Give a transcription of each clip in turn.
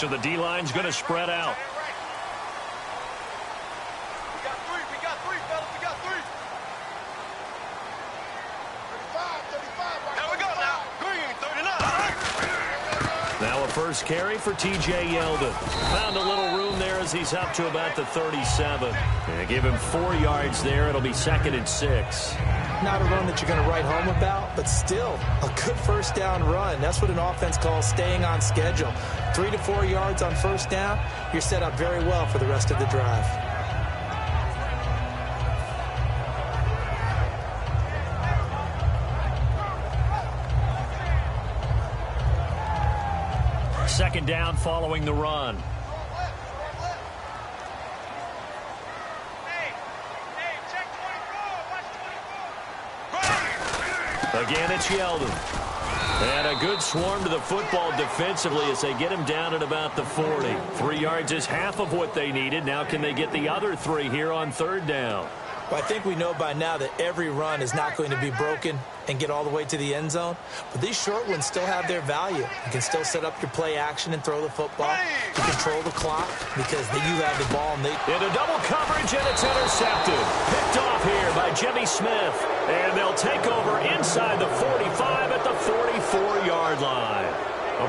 So the D-line's going to spread out. We got three, fellas. We got three. 35. Here we go now. Green, 39. Now a first carry for T.J. Yeldon. Found a little room there as he's up to about the 37. And give him 4 yards there. It'll be 2nd and 6. Not a run that you're going to write home about, but still a good first down run. That's what an offense calls staying on schedule. 3 to 4 yards on first down, you're set up very well for the rest of the drive. Second down following the run. Again, it's Yeldon. And a good swarm to the football defensively as they get him down at about the 40. 3 yards is half of what they needed. Now can they get the other 3 here on third down? Well, I think we know by now that every run is not going to be broken and get all the way to the end zone. But these short ones still have their value. You can still set up your play action and throw the football to control the clock because then you have the ball. And into double coverage, and it's intercepted. Picked off here by Jimmy Smith. And they'll take over inside the 45 at the 44-yard line.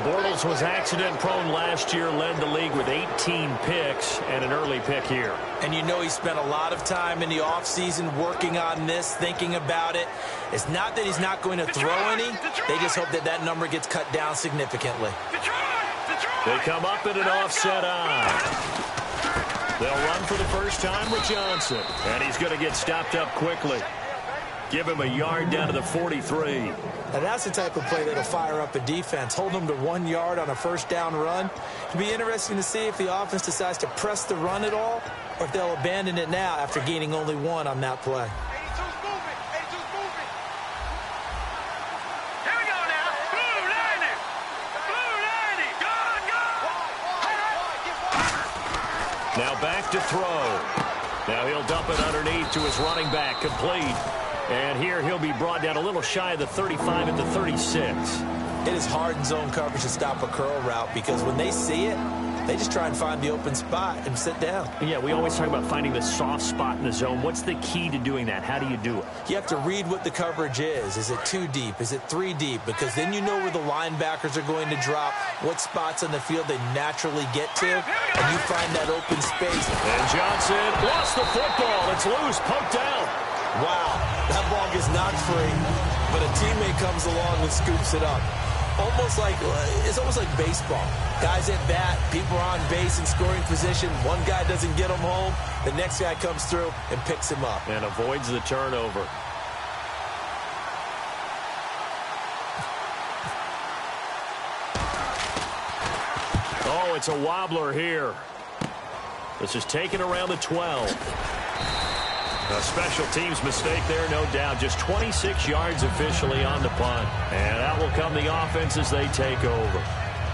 Bortles was accident-prone last year, led the league with 18 picks and an early pick here. And you know he spent a lot of time in the offseason working on this, thinking about it. It's not that he's not going to throw any. They just hope that that number gets cut down significantly. They come up in an offset eye. They'll run for the first time with Johnson. And he's going to get stopped up quickly. Give him a yard down to the 43. Now that's the type of play that'll fire up a defense. Hold them to 1 yard on a first down run. It'll be interesting to see if the offense decides to press the run at all or if they'll abandon it now after gaining only 1 on that play. 82's moving. 82's moving. Here we go now. Blue 90. Blue 90. Go. Now back to throw. Now he'll dump it underneath to his running back, complete. And here he'll be brought down a little shy of the 35 at the 36. It is hard in zone coverage to stop a curl route because when they see it, they just try and find the open spot and sit down. Yeah, we always talk about finding the soft spot in the zone. What's the key to doing that? How do you do it? You have to read what the coverage is. Is it 2 deep? Is it 3 deep? Because then you know where the linebackers are going to drop, what spots on the field they naturally get to, and you find that open space. And Johnson lost the football. It's loose, poked out. Wow, that ball gets knocked free, but a teammate comes along and scoops it up. It's almost like baseball. Guys at bat, people are on base in scoring position. One guy doesn't get him home. The next guy comes through and picks him up. And avoids the turnover. Oh, it's a wobbler here. This is taken around the 12. A special teams mistake there, no doubt. Just 26 yards officially on the punt. And out will come the offense as they take over.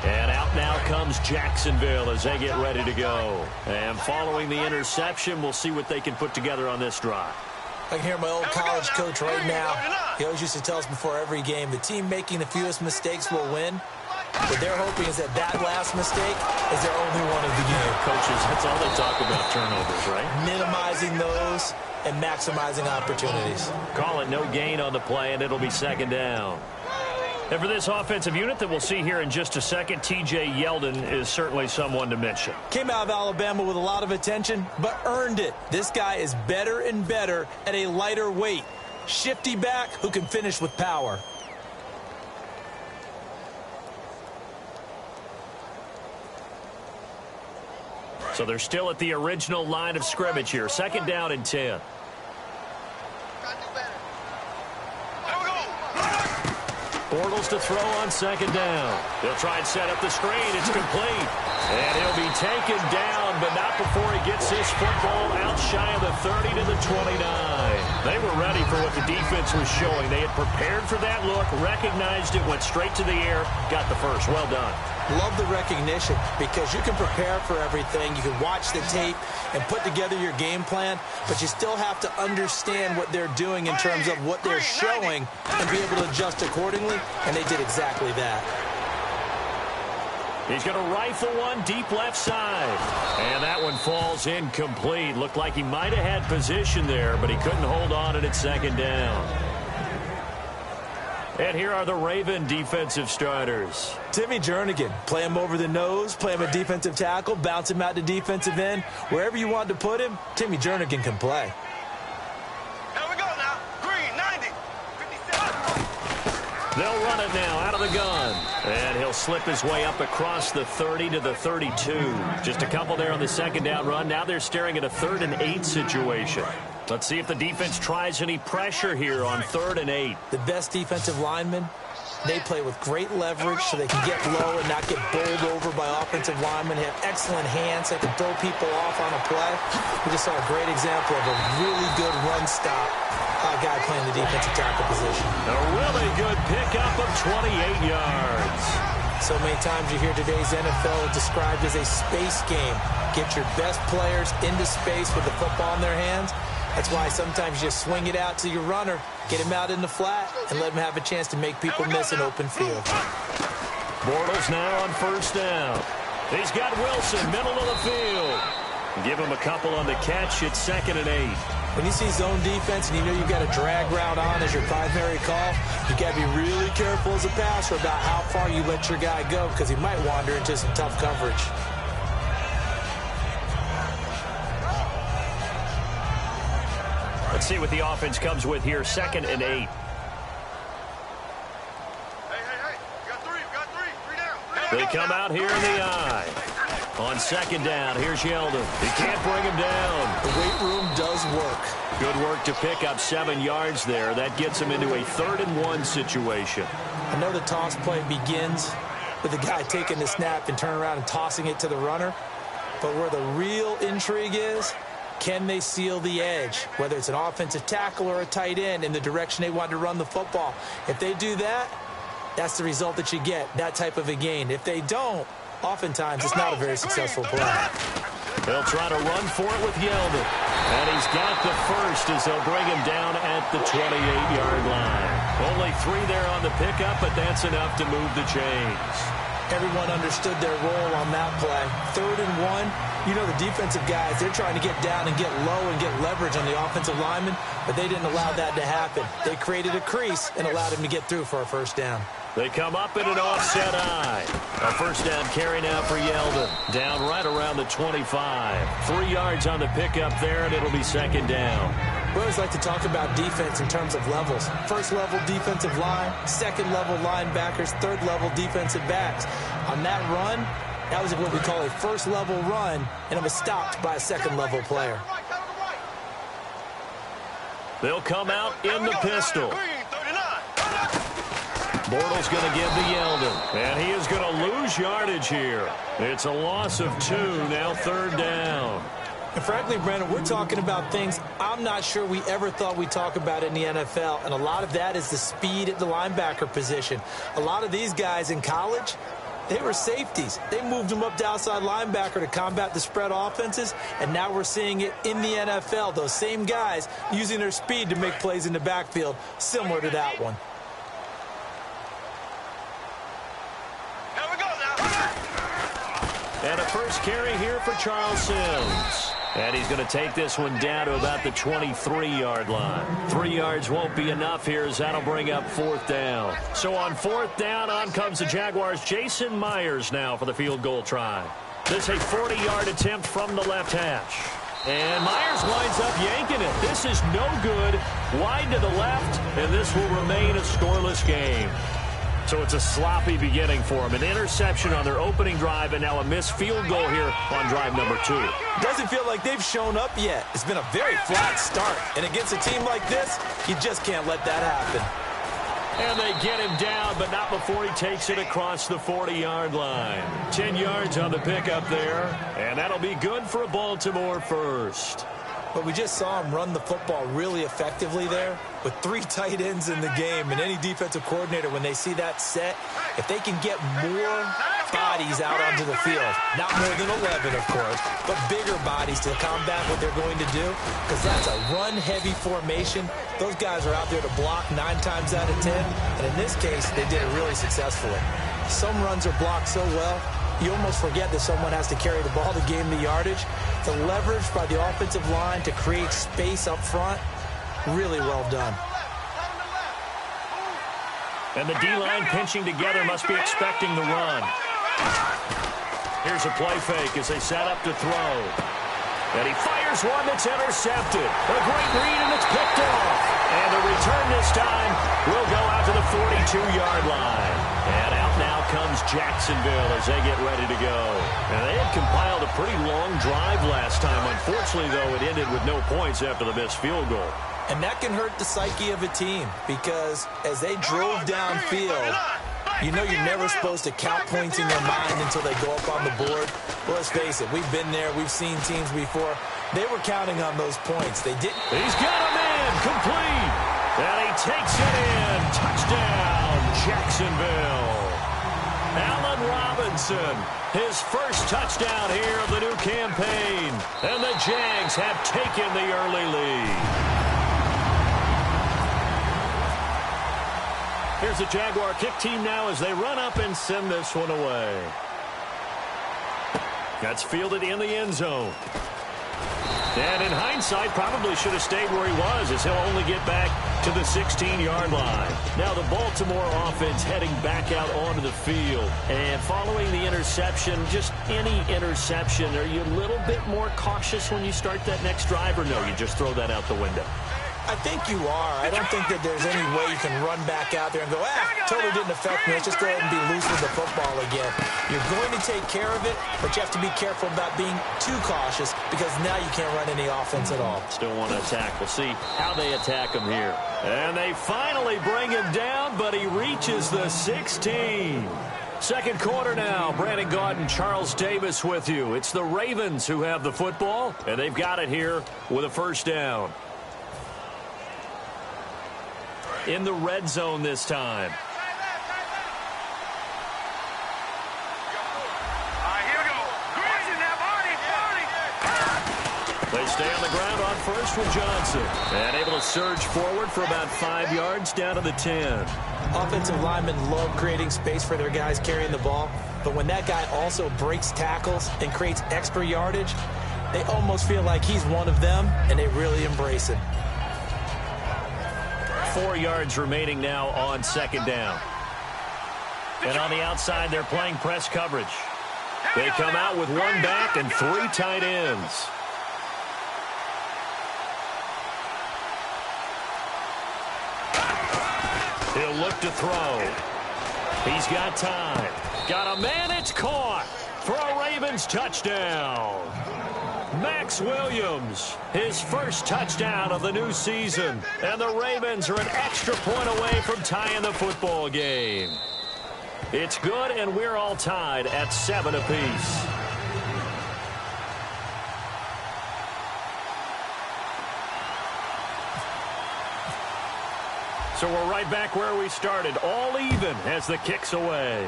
And out now comes Jacksonville as they get ready to go. And following the interception, we'll see what they can put together on this drive. I can hear my old college coach right now. He always used to tell us before every game, the team making the fewest mistakes will win. What they're hoping is that last mistake is their only one of the game. Coaches, that's all they talk about, turnovers, right? Minimizing those and maximizing opportunities. Call it no gain on the play, and it'll be second down. And for this offensive unit that we'll see here in just a second, T.J. Yeldon is certainly someone to mention. Came out of Alabama with a lot of attention, but earned it. This guy is better and better at a lighter weight. Shifty back who can finish with power. So they're still at the original line of scrimmage here. Second down and 10. Bortles to throw on second down. They'll try and set up the screen. It's complete. And he'll be taken down, but not before he gets his football out shy of the 30 to the 29. They were ready for what the defense was showing. They had prepared for that look, recognized it, went straight to the air, got the first. Well done. Love the recognition because you can prepare for everything. You can watch the tape and put together your game plan, but you still have to understand what they're doing in terms of what they're showing and be able to adjust accordingly, and they did exactly that. He's going to rifle one deep left side. And that one falls incomplete. Looked like he might have had position there, but he couldn't hold on at second down. And here are the Raven defensive starters. Timmy Jernigan, play him over the nose, play him a defensive tackle, bounce him out to defensive end. Wherever you want to put him, Timmy Jernigan can play. Here we go now. Green, 90. 57. They'll run it now out of the gun. And he'll slip his way up across the 30 to the 32. Just a couple there on the second down run. Now they're staring at a 3rd and 8 situation. Let's see if the defense tries any pressure here on 3rd and 8. The best defensive linemen, they play with great leverage so they can get low and not get bowled over by offensive linemen. They have excellent hands. They can throw people off on a play. We just saw a great example of a really good run stop by a guy playing the defensive tackle position. A really good pickup of 28 yards. So many times you hear today's NFL described as a space game. Get your best players into space with the football in their hands. That's why sometimes you swing it out to your runner, get him out in the flat, and let him have a chance to make people miss an open field. Bortles now on 1st down. He's got Wilson, middle of the field. Give him a couple on the catch. It's 2nd and 8. When you see zone defense and you know you've got a drag route on as your primary call, you got to be really careful as a passer about how far you let your guy go because he might wander into some tough coverage. Let's see what the offense comes with here. 2nd and 8. Hey. You got three. 3 down. They come out here in the eye. On 2nd down, here's Yeldon. He can't bring him down. The weight room does work. Good work to pick up 7 yards there. That gets him into a 3rd and 1 situation. I know the toss play begins with the guy taking the snap and turning around and tossing it to the runner. But where the real intrigue is, can they seal the edge, whether it's an offensive tackle or a tight end, in the direction they want to run the football? If they do that, that's the result that you get, that type of a gain. If they don't, oftentimes it's not a very successful play. They'll try to run for it with Yeldon. And he's got the first as they'll bring him down at the 28-yard line. Only 3 there on the pickup, but that's enough to move the chains. Everyone understood their role on that play. 3rd and 1, you know the defensive guys, they're trying to get down and get low and get leverage on the offensive lineman, but they didn't allow that to happen. They created a crease and allowed him to get through for a 1st down. They come up in an offset eye. A 1st down carry now for Yeldon. Down right around the 25. 3 yards on the pickup there, and it'll be 2nd down. We always like to talk about defense in terms of levels. 1st level defensive line, 2nd level linebackers, 3rd level defensive backs. On that run, that was what we call a 1st level run, and it was stopped by a 2nd level player. They'll come out in the pistol. Bortles going to give to Yeldon, and he is going to lose yardage here. It's a loss of 2, now 3rd down. And frankly, Brandon, we're talking about things I'm not sure we ever thought we'd talk about in the NFL, and a lot of that is the speed at the linebacker position. A lot of these guys in college, they were safeties. They moved them up to outside linebacker to combat the spread offenses, and now we're seeing it in the NFL. Those same guys using their speed to make plays in the backfield, similar to that one. And a first carry here for Charles Sims. And he's going to take this one down to about the 23-yard line. 3 yards won't be enough here as that'll bring up 4th down. So on 4th down, on comes the Jaguars. Jason Myers now for the field goal try. This is a 40-yard attempt from the left hash. And Myers winds up yanking it. This is no good. Wide to the left, and this will remain a scoreless game. So it's a sloppy beginning for them. An interception on their opening drive, and now a missed field goal here on drive number 2. Doesn't feel like they've shown up yet. It's been a very flat start. And against a team like this, you just can't let that happen. And they get him down, but not before he takes it across the 40-yard line. 10 yards on the pickup there, and that'll be good for a Baltimore first. But we just saw him run the football really effectively there with 3 tight ends in the game. And any defensive coordinator, when they see that set, if they can get more bodies out onto the field, not more than 11, of course, but bigger bodies to combat what they're going to do, because that's a run-heavy formation. Those guys are out there to block 9 times out of 10. And in this case, they did it really successfully. Some runs are blocked so well, you almost forget that someone has to carry the ball to gain the yardage. The leverage by the offensive line to create space up front, really well done. And the D-line pinching together must be expecting the run. Here's a play fake as they set up to throw. And he fires one that's intercepted. A great read, and it's picked off. And the return this time will go out to the 42-yard line. And out now comes Jacksonville as they get ready to go. And they had compiled a pretty long drive last time. Unfortunately, though, it ended with no points after the missed field goal. And that can hurt the psyche of a team because as they drove downfield, you know you're never supposed to count points in your mind until they go up on the board. Well, let's face it, we've been there. We've seen teams before. They were counting on those points. They didn't. He's got a man complete. And he takes it in. Touchdown, Jacksonville. Allen Robinson, his first touchdown here of the new campaign. And the Jags have taken the early lead. Here's the Jaguar kick team now as they run up and send this one away. That's fielded in the end zone. And in hindsight, probably should have stayed where he was as he'll only get back to the 16-yard line. Now the Baltimore offense heading back out onto the field. And following the interception, just any interception, are you a little bit more cautious when you start that next drive, or no, you just throw that out the window? I think you are. I don't think that there's any way you can run back out there and go, totally didn't affect me. Let's just go ahead and be loose with the football again. You're going to take care of it, but you have to be careful about being too cautious because now you can't run any offense at all. Still want to attack. We'll see how they attack him here. And they finally bring him down, but he reaches the 16. Second quarter now. Brandon Gaudin, Charles Davis with you. It's the Ravens who have the football, and they've got it here with a first down. In the red zone this time. They stay on the ground on first with Johnson. And able to surge forward for about 5 yards down to the 10. Offensive linemen love creating space for their guys carrying the ball. But when that guy also breaks tackles and creates extra yardage, they almost feel like he's one of them, and they really embrace it. 4 yards remaining now on second down. And on the outside, they're playing press coverage. They come out with one back and 3 tight ends. He'll look to throw. He's got time. Got a man, it's caught for a Ravens touchdown. Max Williams, his first touchdown of the new season. And the Ravens are an extra point away from tying the football game. It's good, and we're all tied at 7 apiece. So we're right back where we started, all even as the kick's away.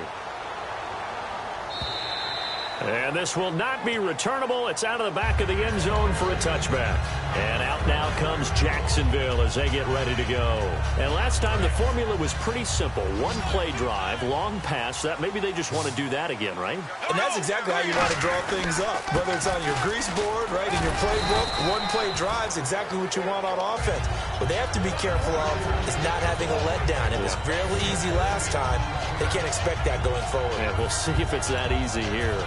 And this will not be returnable. It's out of the back of the end zone for a touchback. And out now comes Jacksonville as they get ready to go. And last time the formula was pretty simple. One play drive, long pass. That maybe they just want to do that again, right? And that's exactly how you want to draw things up. Whether it's on your grease board, right, in your playbook, one play drive's exactly what you want on offense. What they have to be careful of is not having a letdown. It was fairly easy last time. They can't expect that going forward. Yeah, we'll see if it's that easy here.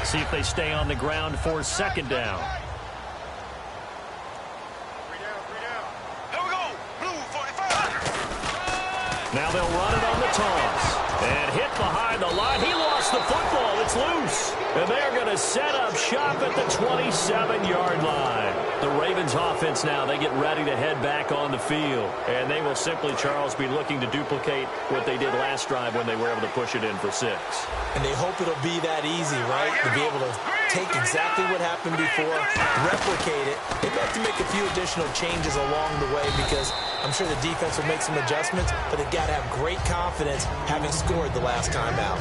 See if they stay on the ground for second down. Here we go. Blue 45. Now they'll run it on the toss. And hit behind the line. He lost the football. It's loose. And they're going to set up shop at the 27-yard line. The Ravens offense now, they get ready to head back on the field. And they will simply, Charles, be looking to duplicate what they did last drive when they were able to push it in for 6. And they hope it'll be that easy, right? To be able to take exactly what happened before, replicate it. They may have to make a few additional changes along the way because I'm sure the defense will make some adjustments, but they've got to have great confidence having scored the last time out.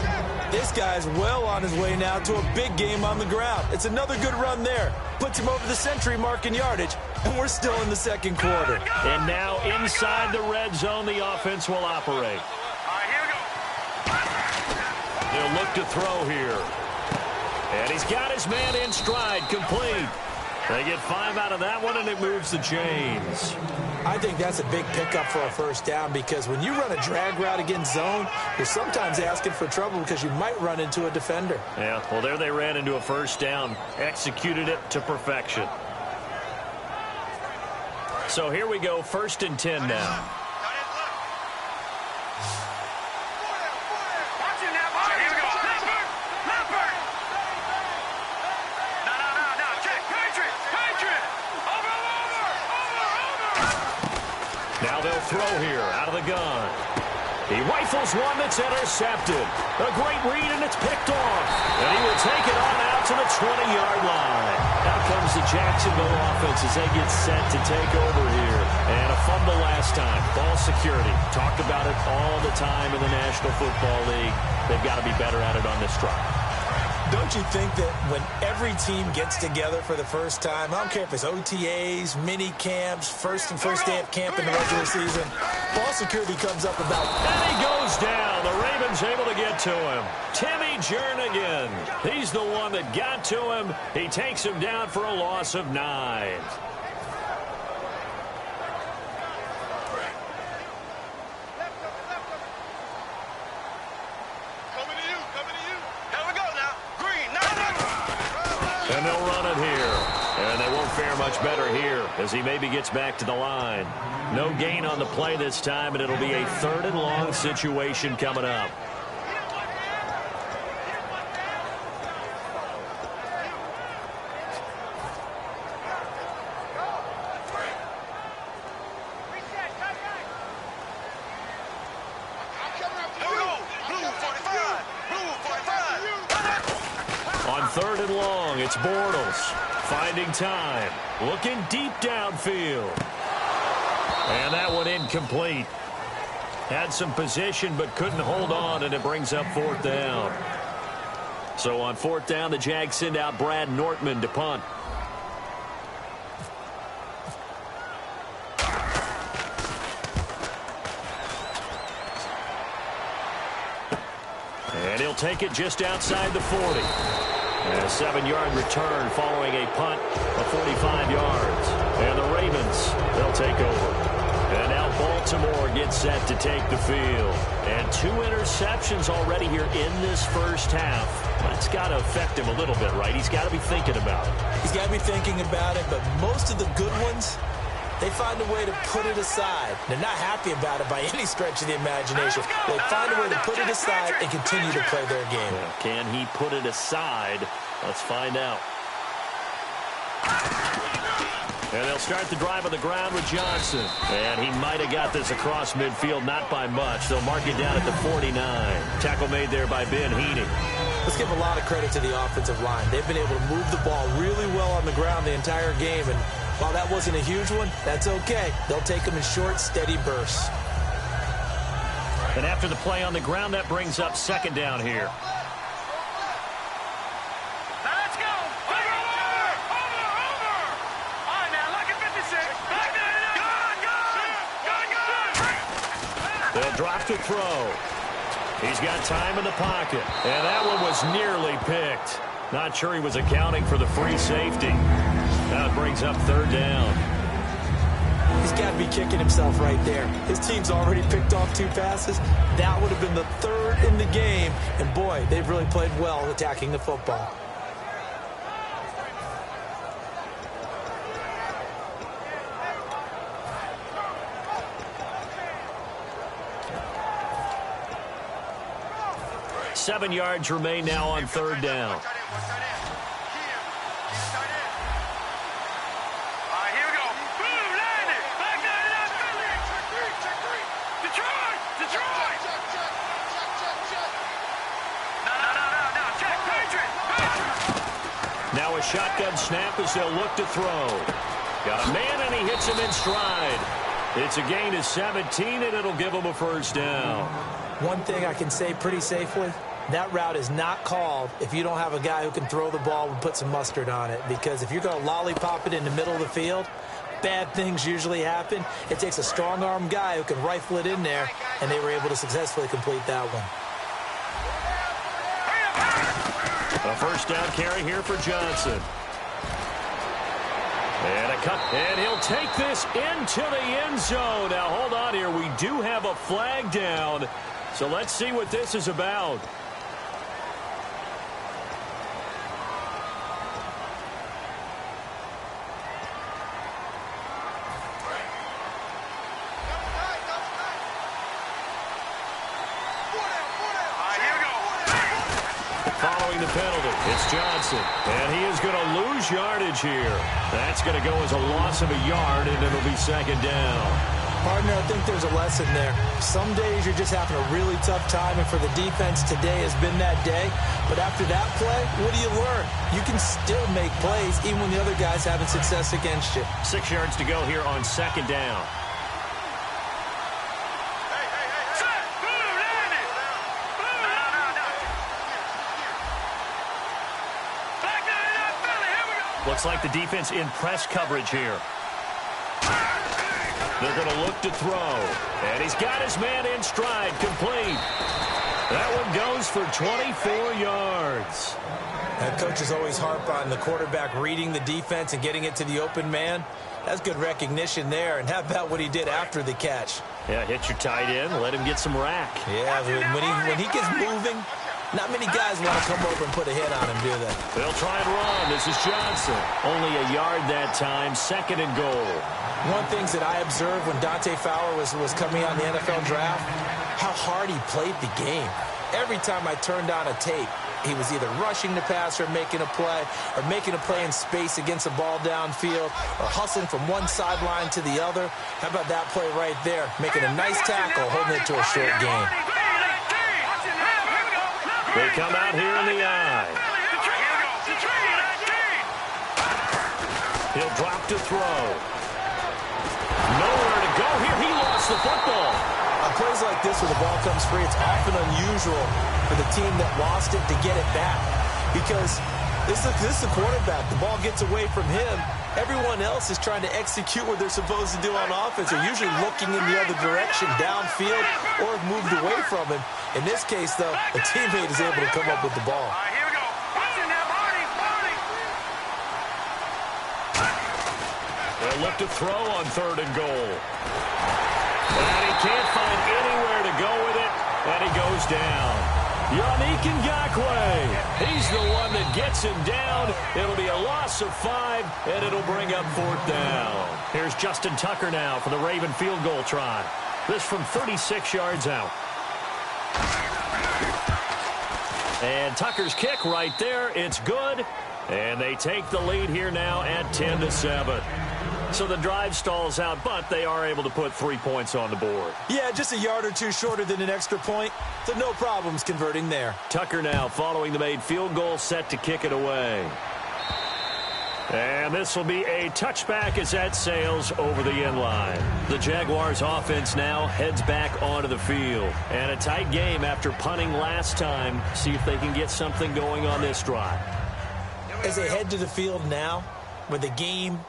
This guy's well on his way now to a big game on the ground. It's another good run there. Puts him over the century mark in yardage, and we're still in the second quarter. And now inside the red zone, the offense will operate. He'll look to throw here. And he's got his man in stride, complete. They get 5 out of that one, and it moves the chains. I think that's a big pickup for a first down because when you run a drag route against zone, you're sometimes asking for trouble because you might run into a defender. Yeah, well, there they ran into a first down, executed it to perfection. So here we go, 1st and 10 now. Now they'll throw here out of the gun. He rifles one that's intercepted. A great read, and it's picked off. And he will take it on out to the 20-yard line. Out comes the Jacksonville offense as they get set to take over here. And a fumble last time. Ball security. Talked about it all the time in the National Football League. They've got to be better at it on this drive. Don't you think that when every team gets together for the first time, I don't care if it's OTAs, mini camps, first day of camp in the regular season, ball security comes up about... And he goes down. The Ravens able to get to him. Timmy Jernigan. He's the one that got to him. He takes him down for a loss of 9. And they'll run it here. And they won't fare much better here as he maybe gets back to the line. No gain on the play this time, and it'll be a 3rd and long situation coming up. On 3rd and long, it's Bortles finding time, looking deep downfield. And that one incomplete. Had some position but couldn't hold on, and it brings up 4th down. So on 4th down, the Jags send out Brad Nortman to punt. And he'll take it just outside the 40. And a 7-yard return following a punt of 45 yards. And the Ravens, they'll take over. And now Baltimore gets set to take the field. And 2 interceptions already here in this first half. That's got to affect him a little bit, right? He's got to be thinking about it. He's got to be thinking about it, but most of the good ones, they find a way to put it aside. They're not happy about it by any stretch of the imagination. They find a way to put it aside and continue to play their game. Yeah, can he put it aside? Let's find out. And they'll start the drive on the ground with Johnson. And he might have got this across midfield, not by much. They'll mark it down at the 49. Tackle made there by Ben Heaney. Let's give a lot of credit to the offensive line. They've been able to move the ball really well on the ground the entire game. And while that wasn't a huge one, that's okay. They'll take them in short, steady bursts. And after the play on the ground, that brings up 2nd down here. Let's go. Over. All right, now, look at 56. Good. They'll drop to throw. He's got time in the pocket. And that one was nearly picked. Not sure he was accounting for the free safety. Now it brings up 3rd down. He's got to be kicking himself right there. His team's already picked off 2 passes. That would have been the 3rd in the game. And, boy, they've really played well attacking the football. Seven yards remain now on 3rd down. Now a shotgun snap as they'll look to throw. Got a man, and he hits him in stride. It's a gain of 17, and it'll give him a first down. One thing I can say pretty safely, that route is not called if you don't have a guy who can throw the ball and put some mustard on it. Because if you're going to lollipop it in the middle of the field, bad things usually happen. It takes a strong-arm guy who can rifle it in there, and they were able to successfully complete that one. A first down carry here for Johnson. And a cut, and he'll take this into the end zone. Now, hold on here. We do have a flag down, so let's see what this is about. Following the penalty, it's Johnson, and he is going to lose yardage here. That's going to go as a loss of a yard, and it'll be second down. Partner, I think there's a lesson there. Some days you're just having a really tough time, and for the defense, today has been that day. But after that play, what do you learn? You can still make plays, even when the other guy's having success against you. 6 yards to go here on second down. Looks like the defense in press coverage here. They're going to look to throw. And he's got his man in stride, complete. That one goes for 24 yards. That coaches always harp on the quarterback reading the defense and getting it to the open man. That's good recognition there. And how about what he did after the catch? Yeah, hit your tight end, let him get some rack. Yeah, when he gets moving, not many guys want to come over and put a hit on him, do they? They'll try and run. This is Johnson. Only a yard that time, second and goal. One of the things that I observed when Dante Fowler was coming on the NFL draft, how hard he played the game. Every time I turned on a tape, he was either rushing the passer, making a play, or making a play in space against a ball downfield, or hustling from one sideline to the other. How about that play right there? Making a nice tackle, holding it to a short gain. They come out here in the eye. He'll drop to throw. Nowhere to go here. He lost the football. On plays like this where the ball comes free, it's often unusual for the team that lost it to get it back. Because this is the quarterback. The ball gets away from him. Everyone else is trying to execute what they're supposed to do on offense. They're usually looking in the other direction, downfield, or have moved away from him. In this case, though, a teammate is able to come up with the ball. They'll look to throw on third and goal. And he can't find anywhere to go with it, and he goes down. Yannick Ngakoue, he's the one that gets him down. It'll be a loss of 5, and it'll bring up fourth down. Here's Justin Tucker now for the Raven field goal try. This from 36 yards out. And Tucker's kick right there. It's good. And they take the lead here now at 10-7. So the drive stalls out, but they are able to put 3 points on the board. Yeah, just a yard or two shorter than an extra point, so no problems converting there. Tucker now following the made field goal, set to kick it away. And this will be a touchback as that sails over the end line. The Jaguars offense now heads back onto the field. And a tight game after punting last time. See if they can get something going on this drive. As they head to the field now, with the game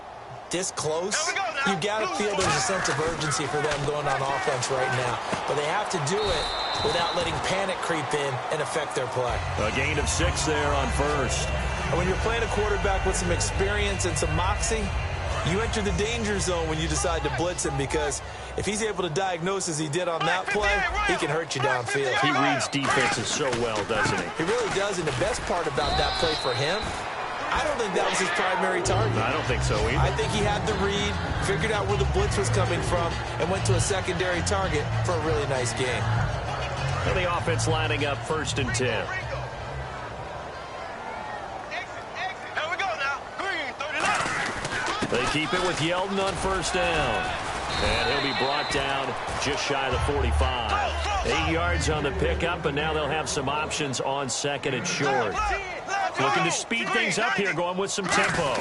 this close, you got to feel there's a sense of urgency for them going on offense right now. But they have to do it without letting panic creep in and affect their play. A gain of 6 there on first. And when you're playing a quarterback with some experience and some moxie, you enter the danger zone when you decide to blitz him, because if he's able to diagnose as he did on that play, he can hurt you downfield. He reads defenses so well, doesn't he? He really does, and the best part about that play for him, I don't think that was his primary target. I don't think so either. I think he had the read, figured out where the blitz was coming from, and went to a secondary target for a really nice game. And the offense lining up 1st and 10. They keep it with Yeldon on 1st down. And he'll be brought down just shy of the 45. 8 yards on the pickup, and now they'll have some options on second and short. Looking to speed things up here, going with some tempo.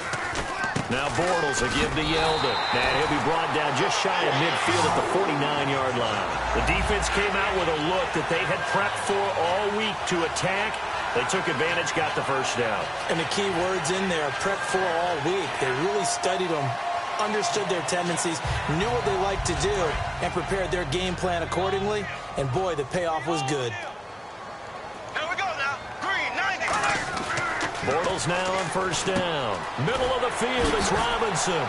Now Bortles will give to Yeldon. And he'll be brought down just shy of midfield at the 49-yard line. The defense came out with a look that they had prepped for all week to attack. They took advantage, got the first down. And the key words in there, prep for all week. They really studied them, understood their tendencies, knew what they liked to do, and prepared their game plan accordingly. And, boy, the payoff was good. Here we go now. Green, 90. Bortles now on first down. Middle of the field, it's Robinson.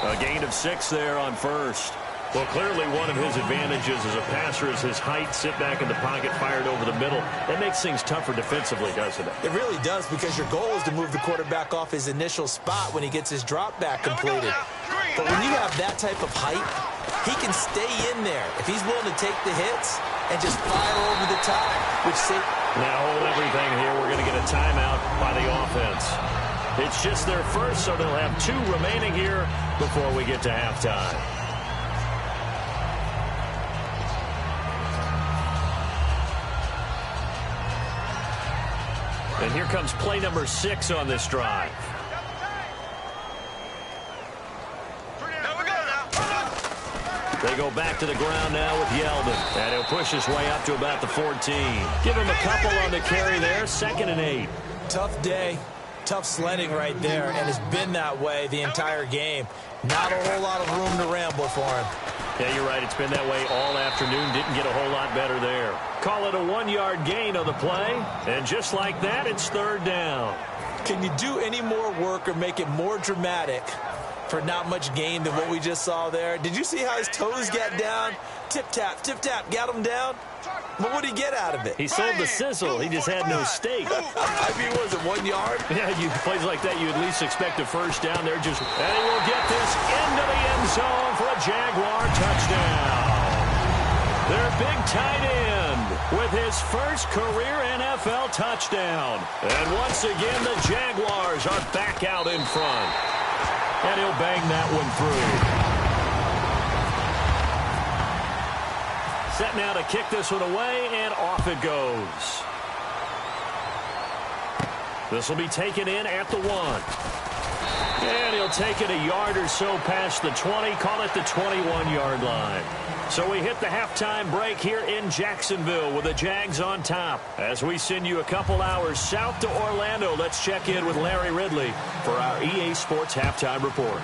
A gain of 6 there on first. Well, clearly one of his advantages as a passer is his height, sit back in the pocket, fired over the middle. That makes things tougher defensively, doesn't it? It really does, because your goal is to move the quarterback off his initial spot when he gets his drop back completed. But when you have that type of height, he can stay in there if he's willing to take the hits and just fire over the top, which now hold everything here. We're going to get a timeout by the offense. It's just their first, so they'll have 2 remaining here before we get to halftime. And here comes play number 6 on this drive. They go back to the ground now with Yeldon. And he'll push his way up to about the 14. Give him a couple on the carry there. 2nd and 8. Tough day. Tough sledding right there. And it's been that way the entire game. Not a whole lot of room to ramble for him. Yeah, you're right. It's been that way all afternoon. Didn't get a whole lot better there. Call it a 1-yard gain on the play. And just like that, it's 3rd down. Can you do any more work or make it more dramatic for not much gain than what we just saw there? Did you see how his toes got down? Tip-tap, got him down. But what did he get out of it? He sold the sizzle. He just had no steak. I mean, was it 1 yard? Yeah, plays like that, you at least expect a first down there. And he will get this into the end zone for a Jaguar touchdown. Their big tight end with his first career NFL touchdown. And once again, the Jaguars are back out in front. And he'll bang that one through. Set now to kick this one away, and off it goes. This will be taken in at the 1. And he'll take it a yard or so past the 20, call it the 21-yard line. So we hit the halftime break here in Jacksonville with the Jags on top. As we send you a couple hours south to Orlando, let's check in with Larry Ridley for our EA Sports Halftime Report.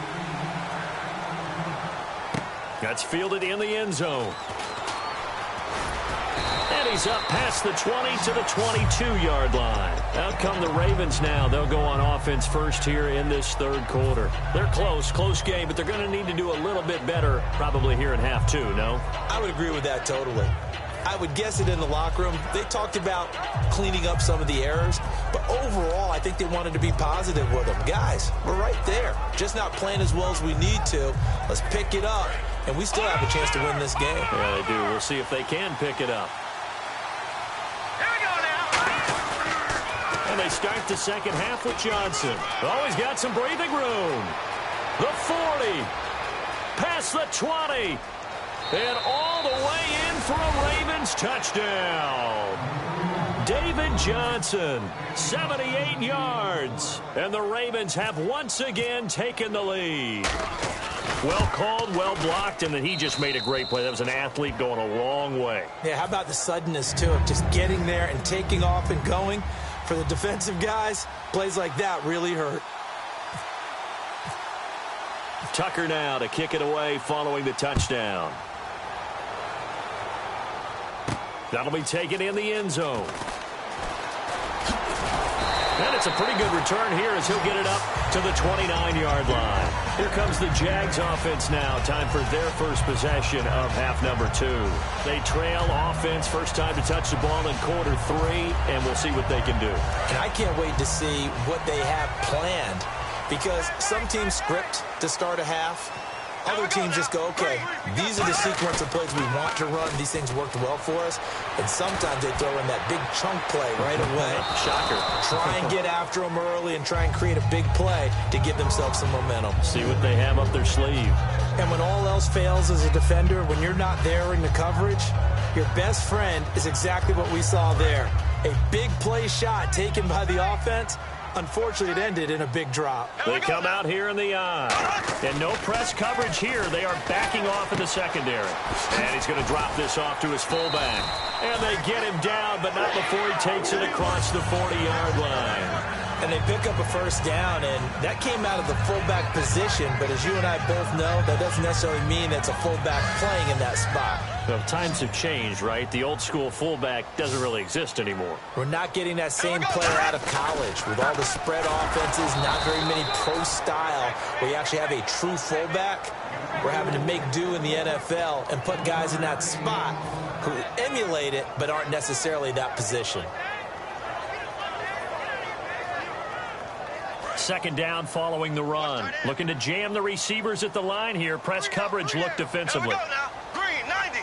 That's fielded in the end zone. And he's up past the 20 to the 22-yard line. Out come the Ravens now. They'll go on offense first here in this 3rd quarter. They're close game, but they're going to need to do a little bit better probably here in half 2, no? I would agree with that totally. I would guess it in the locker room. They talked about cleaning up some of the errors, but overall, I think they wanted to be positive with them. Guys, we're right there. Just not playing as well as we need to. Let's pick it up, and we still have a chance to win this game. Yeah, they do. We'll see if they can pick it up. And they start the second half with Johnson. Oh, he's got some breathing room. The 40. Past the 20. And all the way in for a Ravens touchdown. David Johnson, 78 yards. And the Ravens have once again taken the lead. Well called, well blocked, and then he just made a great play. That was an athlete going a long way. Yeah, how about the suddenness to it? Just getting there and taking off and going. For the defensive guys, plays like that really hurt. Tucker now to kick it away following the touchdown. That'll be taken in the end zone. And it's a pretty good return here as he'll get it up to the 29-yard line. Here comes the Jags offense now. Time for their first possession of half number 2. They trail offense, first time to touch the ball in quarter 3, and we'll see what they can do. And I can't wait to see what they have planned, because some teams script to start a half. Other teams just go, okay, these are the sequence of plays we want to run. These things worked well for us. And sometimes they throw in that big chunk play right away. Shocker. Try and get after them early and try and create a big play to give themselves some momentum. See what they have up their sleeve. And when all else fails as a defender, when you're not there in the coverage, your best friend is exactly what we saw there. A big play shot taken by the offense. Unfortunately, it ended in a big drop. They come out here in the eye. And no press coverage here. They are backing off in the secondary. And he's going to drop this off to his fullback. And they get him down, but not before he takes it across the 40-yard line. And they pick up a first down, and that came out of the fullback position. But as you and I both know, that doesn't necessarily mean it's a fullback playing in that spot. Well, times have changed, right? The old-school fullback doesn't really exist anymore. We're not getting that same player out of college. With all the spread offenses, not very many pro style, where you actually have a true fullback. We're having to make do in the NFL and put guys in that spot who emulate it but aren't necessarily that position. Second down following the run. Looking to jam the receivers at the line here. Press coverage look defensively. Here we go now. Green, 90.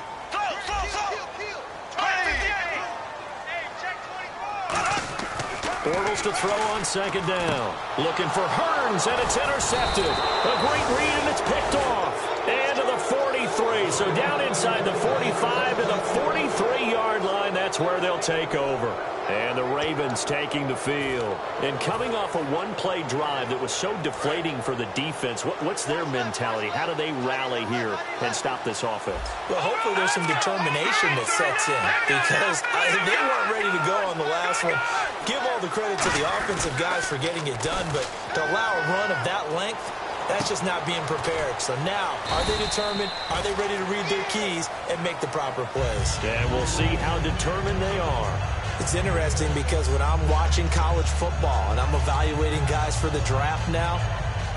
Bortles to throw on second down. Looking for Hearns, and it's intercepted. A great read, and it's picked off. And to the 43. So down inside the 45 to the 43-yard line. That's where they'll take over. And the Ravens taking the field. And coming off a one-play drive that was so deflating for the defense, what's their mentality? How do they rally here and stop this offense? Well, hopefully there's some determination that sets in, because they weren't ready to go on the last one. Give all the credit to the offensive guys for getting it done, but to allow a run of that length, that's just not being prepared. So now, are they determined? Are they ready to read their keys and make the proper plays? And we'll see how determined they are. It's interesting because when I'm watching college football and I'm evaluating guys for the draft now,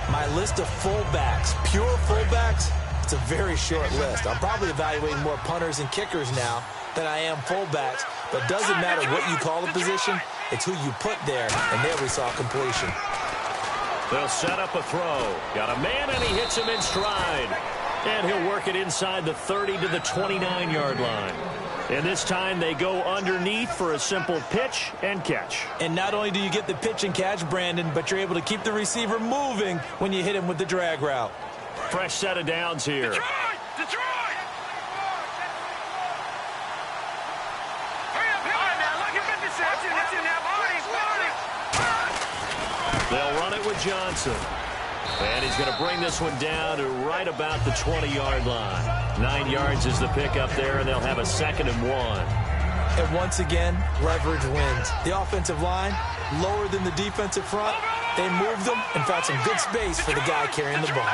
my list of fullbacks, pure fullbacks, it's a very short list. I'm probably evaluating more punters and kickers now than I am fullbacks. But it doesn't matter what you call the position, it's who you put there. And there we saw completion. They'll set up a throw. Got a man, and he hits him in stride. And he'll work it inside the 30 to the 29-yard line. And this time they go underneath for a simple pitch and catch. And not only do you get the pitch and catch, Brandon, but you're able to keep the receiver moving when you hit him with the drag route. Fresh set of downs here. Detroit! They'll run it with Johnson. And he's going to bring this one down to right about the 20-yard line. 9 yards is the pickup there, and they'll have a 2nd and 1. And once again, leverage wins. The offensive line, lower than the defensive front. They moved them and found some good space for the guy carrying the ball.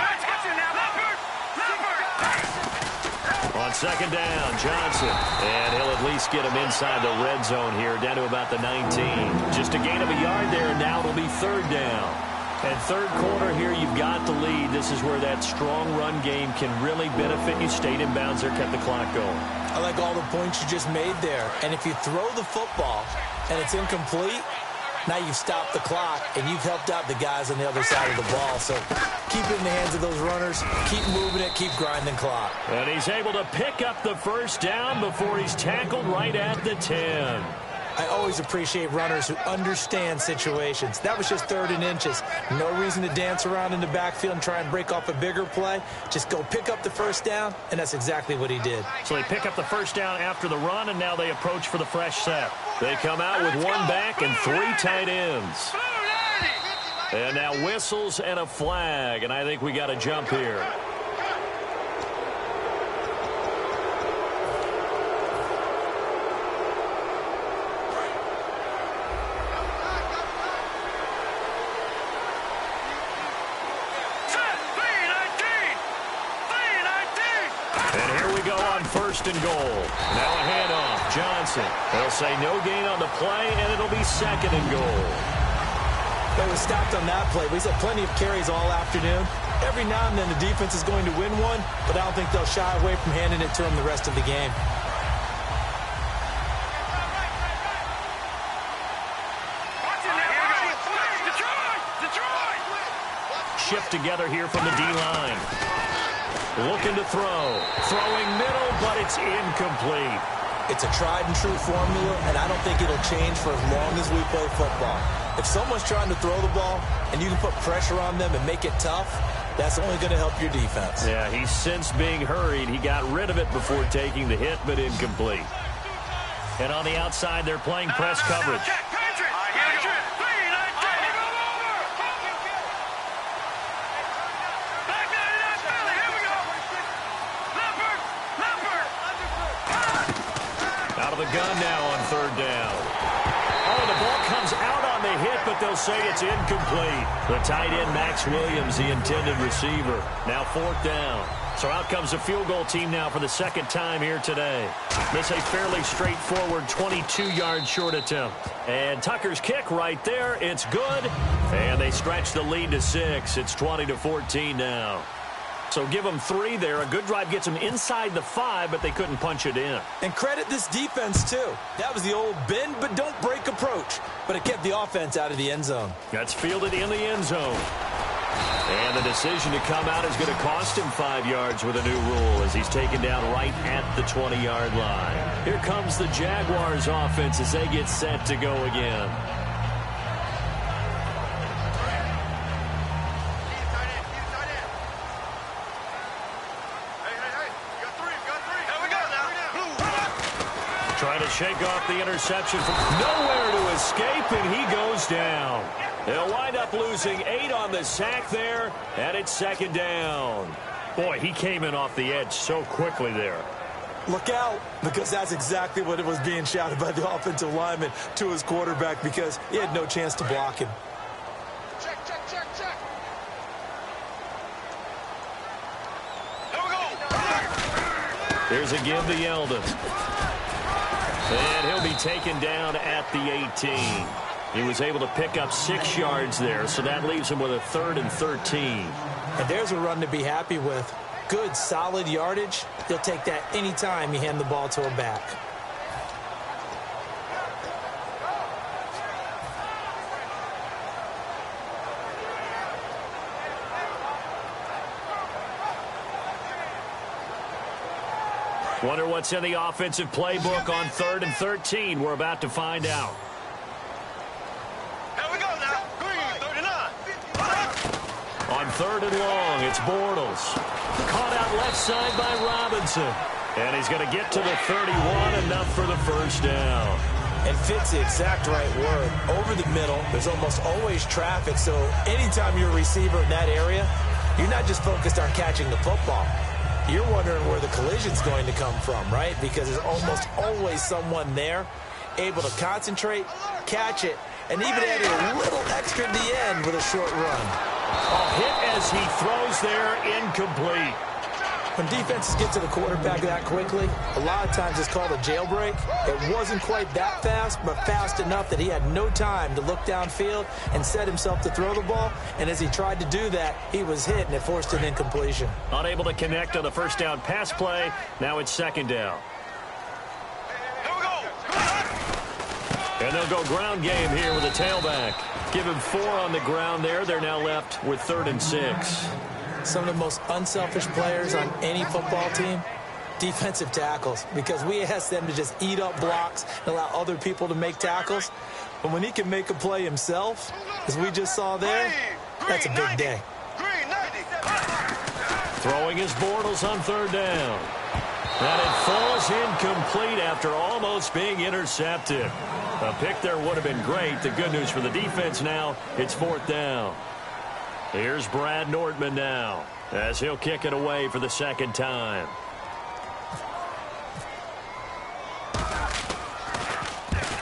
On second down, Johnson. And he'll at least get him inside the red zone here, down to about the 19. Just a gain of a yard there, and now it'll be 3rd down. And third quarter here, you've got the lead. This is where that strong run game can really benefit you. Stayed in bounds there, kept the clock going. I like all the points you just made there. And if you throw the football and it's incomplete, now you've stopped the clock and you've helped out the guys on the other side of the ball. So keep it in the hands of those runners. Keep moving it. Keep grinding clock. And he's able to pick up the first down before he's tackled right at the 10. I always appreciate runners who understand situations. That was just 3rd and inches. No reason to dance around in the backfield and try and break off a bigger play. Just go pick up the first down, and that's exactly what he did. So they pick up the first down after the run, and now they approach for the fresh set. They come out with 1 back and 3 tight ends. And now whistles and a flag, and I think we got a jump here. And goal. Now a handoff. Johnson. They'll say no gain on the play, and it'll be 2nd and goal. They were stopped on that play. We've had plenty of carries all afternoon. Every now and then the defense is going to win one, but I don't think they'll shy away from handing it to them the rest of the game. Shift together here from the D-line. Looking to throw. Throwing middle, but it's incomplete. It's a tried-and-true formula, and I don't think it'll change for as long as we play football. If someone's trying to throw the ball and you can put pressure on them and make it tough, that's only going to help your defense. Yeah, he's since being hurried. He got rid of it before taking the hit, but incomplete. And on the outside, they're playing press coverage. Out of the gun now on third down. Oh, the ball comes out on the hit, but they'll say it's incomplete. The tight end, Max Williams, the intended receiver. Now fourth down. So out comes the field goal team now for the second time here today. This a fairly straightforward 22-yard short attempt. And Tucker's kick right there. It's good. And they stretch the lead to 6. It's 20-14 now. So give them 3 there. A good drive gets them inside the 5, but they couldn't punch it in. And credit this defense, too. That was the old bend but don't break approach. But it kept the offense out of the end zone. That's fielded in the end zone. And the decision to come out is going to cost him 5 yards with a new rule as he's taken down right at the 20-yard line. Here comes the Jaguars offense as they get set to go again. Trying to shake off the interception from nowhere to escape, and he goes down. They'll wind up losing 8 on the sack there, and it's second down. Boy, he came in off the edge so quickly there. Look out, because that's exactly what it was being shouted by the offensive lineman to his quarterback because he had no chance to block him. Check. Here we go. Here's a give to Yeldon. And he'll be taken down at the 18. He was able to pick up 6 yards there, so that leaves him with a 3rd and 13. And there's a run to be happy with. Good, solid yardage. He'll take that anytime you hand the ball to a back. Wonder what's in the offensive playbook on 3rd and 13. We're about to find out. Here we go now. Green, 39. On 3rd and long, it's Bortles. Caught out left side by Robinson. And he's going to get to the 31, enough for the first down. And fits the exact right word. Over the middle, there's almost always traffic, so anytime you're a receiver in that area, you're not just focused on catching the football. You're wondering where the collision's going to come from, right? Because there's almost always someone there able to concentrate, catch it, and even add a little extra at the end with a short run. A hit as he throws there, incomplete. When defenses get to the quarterback that quickly, a lot of times it's called a jailbreak. It wasn't quite that fast, but fast enough that he had no time to look downfield and set himself to throw the ball. And as he tried to do that, he was hit, and it forced an incompletion. Unable to connect on the first down pass play. Now it's second down. Here we go. And they'll go ground game here with a tailback. Give him 4 on the ground there. They're now left with 3rd and 6. Some of the most unselfish players on any football team, defensive tackles, because we ask them to just eat up blocks and allow other people to make tackles. But when he can make a play himself, as we just saw there, that's a big day. Green, 90. Throwing his Bortles on 3rd down. And it falls incomplete after almost being intercepted. A pick there would have been great. The good news for the defense now, it's 4th down. Here's Brad Nordman now as he'll kick it away for the second time.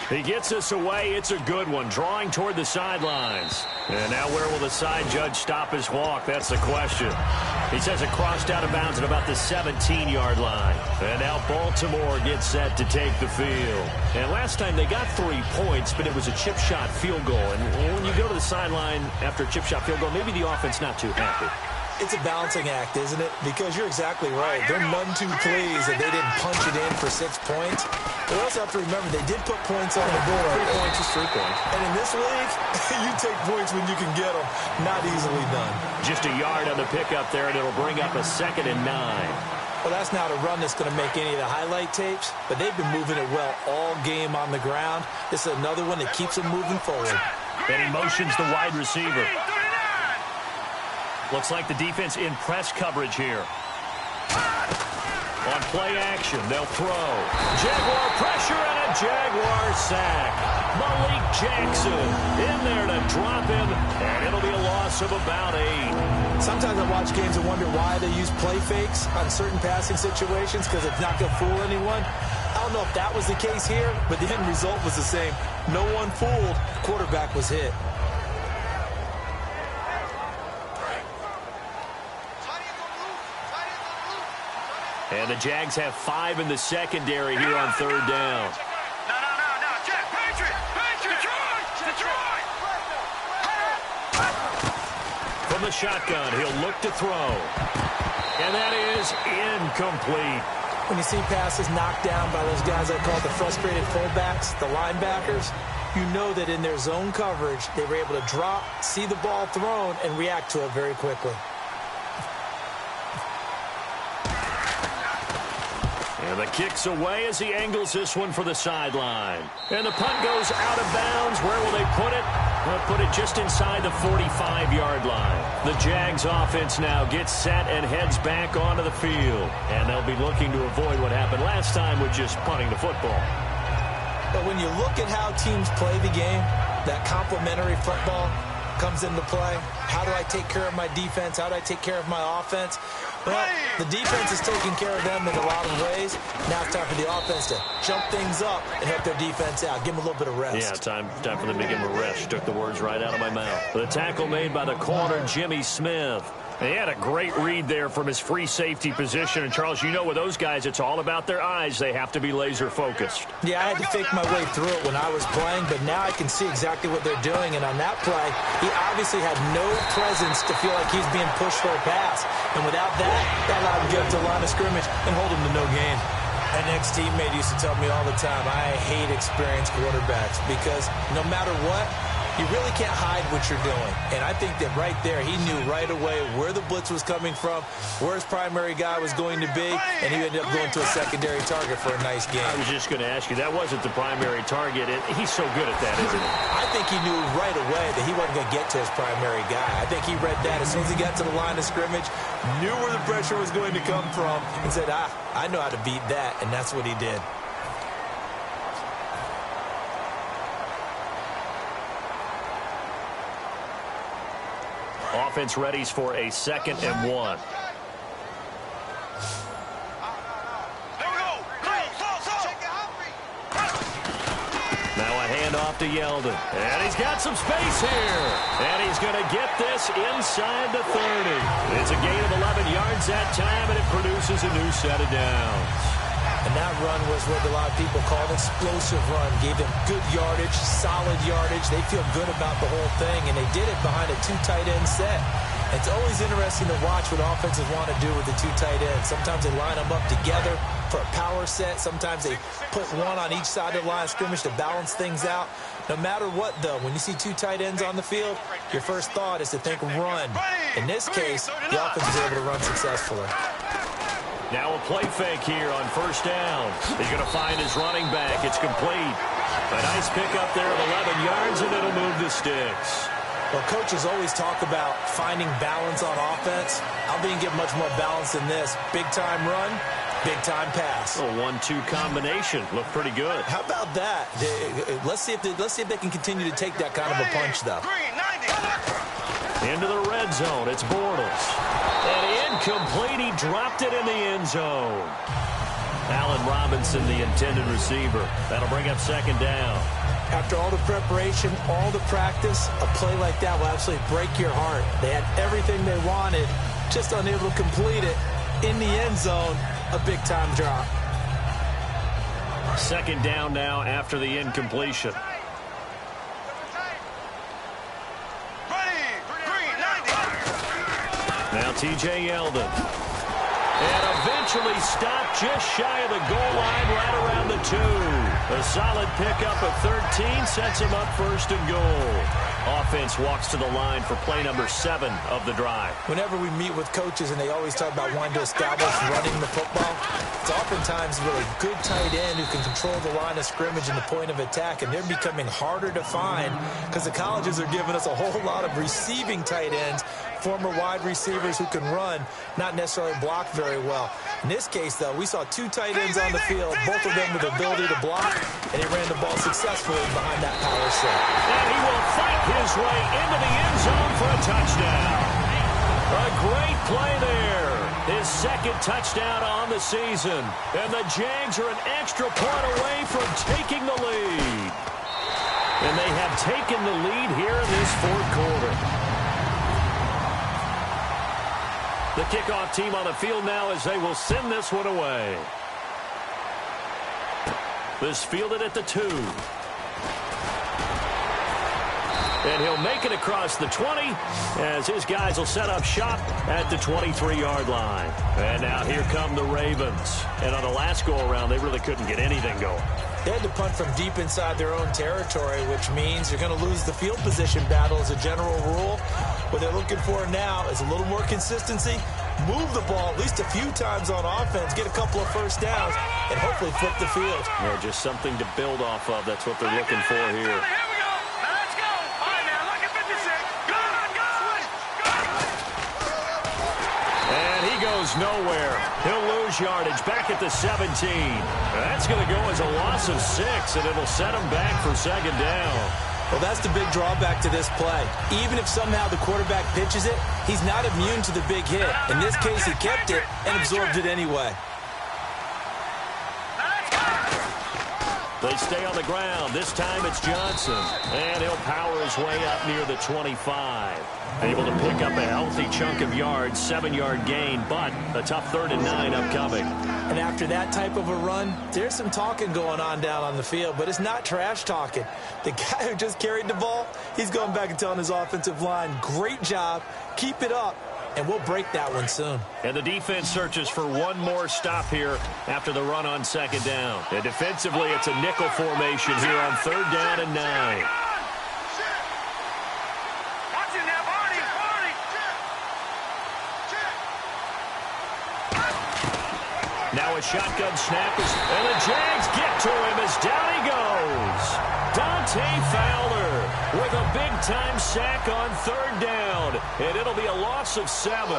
He gets us away. It's a good one. Drawing toward the sidelines. And now where will the side judge stop his walk? That's the question. He says it crossed out of bounds at about the 17-yard line. And now Baltimore gets set to take the field. And last time they got 3 points, but it was a chip shot field goal. And when you go to the sideline after a chip shot field goal, maybe the offense not too happy. It's a balancing act, isn't it? Because you're exactly right. They're none too pleased that they didn't punch it in for 6 points. But we also have to remember they did put points on the board. 3 points is 3 points. And in this league, you take points when you can get them. Not easily done. Just a yard on the pickup there, and it'll bring up a 2nd and 9. Well, that's not a run that's going to make any of the highlight tapes, but they've been moving it well all game on the ground. This is another one that keeps them moving forward. And he motions the wide receiver. Looks like the defense in press coverage here. On play action, they'll throw. Jaguar pressure and a Jaguar sack. Malik Jackson in there to drop him, and it'll be a loss of about 8. Sometimes I watch games and wonder why they use play fakes on certain passing situations because it's not going to fool anyone. I don't know if that was the case here, but the end result was the same. No one fooled. The quarterback was hit. And the Jags have 5 in the secondary here on 3rd down. No, Jack, Patriot, Detroit. From the shotgun, he'll look to throw. And that is incomplete. When you see passes knocked down by those guys I call the frustrated fullbacks, the linebackers, you know that in their zone coverage, they were able to drop, see the ball thrown, and react to it very quickly. And the kick's away as he angles this one for the sideline. And the punt goes out of bounds. Where will they put it? They'll put it just inside the 45-yard line. The Jags offense now gets set and heads back onto the field. And they'll be looking to avoid what happened last time with just punting the football. But when you look at how teams play the game, that complementary football comes into play. How do I take care of my defense? How do I take care of my offense? Well, the defense is taking care of them in a lot of ways. Now it's time for the offense to jump things up and help their defense out. Give them a little bit of rest. Yeah, time for them to give them a rest. Took the words right out of my mouth. The tackle made by the corner, Jimmy Smith. He had a great read there from his free safety position. And, Charles, you know with those guys, it's all about their eyes. They have to be laser-focused. Yeah, I had to fake my way through it when I was playing, but now I can see exactly what they're doing. And on that play, he obviously had no presence to feel like he's being pushed for a pass. And without that allowed him to get up to the line of scrimmage and hold him to no gain. An ex-teammate used to tell me all the time, I hate experienced quarterbacks because no matter what, you really can't hide what you're doing. And I think that right there, he knew right away where the blitz was coming from, where his primary guy was going to be, and he ended up going to a secondary target for a nice game. I was just going to ask you, that wasn't the primary target. He's so good at that, isn't he? I think he knew right away that he wasn't going to get to his primary guy. I think he read that as soon as he got to the line of scrimmage, knew where the pressure was going to come from, and said, I know how to beat that, and that's what he did. Offense readies for a 2nd and 1. Now a handoff to Yeldon. And he's got some space here. And he's going to get this inside the 30. It's a gain of 11 yards that time, and it produces a new set of downs. And that run was what a lot of people call an explosive run. Gave them good yardage, solid yardage. They feel good about the whole thing, and they did it behind a 2 tight end set. It's always interesting to watch what offenses want to do with the 2 tight ends. Sometimes they line them up together for a power set. Sometimes they put one on each side of the line of scrimmage to balance things out. No matter what, though, when you see 2 tight ends on the field, your first thought is to think run. In this case, the offense was able to run successfully. Now a play fake here on 1st down. He's going to find his running back. It's complete. A nice pickup there of 11 yards, and it'll move the sticks. Well, coaches always talk about finding balance on offense. I don't think you get much more balance than this. Big-time run, big-time pass. A 1-2 combination. Looked pretty good. How about that? Let's see if they can continue to take that kind of a punch, though. Into the red zone. It's Bortles. And incomplete. He dropped it in the end zone. Allen Robinson, the intended receiver. That'll bring up 2nd down. After all the preparation, all the practice, a play like that will absolutely break your heart. They had everything they wanted, just unable to complete it. In the end zone, a big-time drop. 2nd down now after the incompletion. Now T.J. Yeldon. And eventually stopped just shy of the goal line right around the 2. A solid pickup of 13 sets him up first and goal. Offense walks to the line for play number 7 of the drive. Whenever we meet with coaches and they always talk about wanting to establish running the football, it's oftentimes with a good tight end who can control the line of scrimmage and the point of attack, and they're becoming harder to find because the colleges are giving us a whole lot of receiving tight ends, former wide receivers who can run, not necessarily block very well. In this case, though, we saw 2 tight ends on the field, both of them with the ability to block, and he ran the ball successfully behind that power set. And he will fight his way into the end zone for a touchdown. A great play there. His second touchdown on the season. And the Jags are an extra point away from taking the lead. And they have taken the lead here in this fourth quarter. The kickoff team on the field now as they will send this one away. This fielded at the 2. And he'll make it across the 20 as his guys will set up shop at the 23-yard line. And now here come the Ravens. And on the last go-around, they really couldn't get anything going. They had to punt from deep inside their own territory, which means you're going to lose the field position battle as a general rule. What they're looking for now is a little more consistency, move the ball at least a few times on offense, get a couple of first downs, and hopefully flip the field. Yeah, just something to build off of. That's what they're looking for here. Goes nowhere. He'll lose yardage back at the 17. That's going to go as a loss of 6, and it'll set him back for second down. Well, that's the big drawback to this play. Even if somehow the quarterback pitches it, he's not immune to the big hit. In this case, he kept it and absorbed it anyway. They stay on the ground. This time it's Johnson. And he'll power his way up near the 25. Able to pick up a healthy chunk of yards, 7-yard gain, but a tough 3rd and 9 upcoming. And after that type of a run, there's some talking going on down on the field, but it's not trash talking. The guy who just carried the ball, he's going back and telling his offensive line, great job, keep it up, and we'll break that one soon. And the defense searches for one more stop here after the run on second down. And defensively, it's a nickel formation here on 3rd down and 9. Now a shotgun snap, and the Jags get to him as down he goes. Dante Fowler with a big-time sack on 3rd down, and it'll be a loss of 7.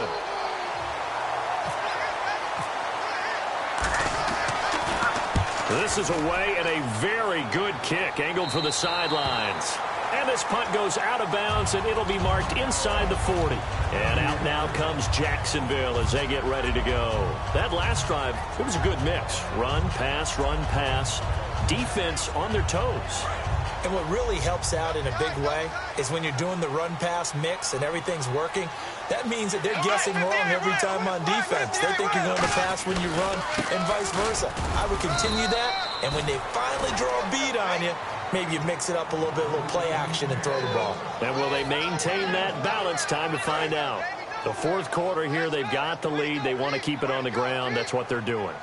This is away and a very good kick, angled for the sidelines. And this punt goes out of bounds, and it'll be marked inside the 40. And out now comes Jacksonville as they get ready to go. That last drive, it was a good mix. Run, pass, defense on their toes. And what really helps out in a big way is when you're doing the run-pass mix and everything's working, that means that they're guessing wrong every time on defense. They think you're going to pass when you run and vice versa. I would continue that, and when they finally draw a bead on you, maybe you mix it up a little bit, a little play action, and throw the ball. And will they maintain that balance? Time to find out. The fourth quarter here, they've got the lead. They want to keep it on the ground. That's what they're doing.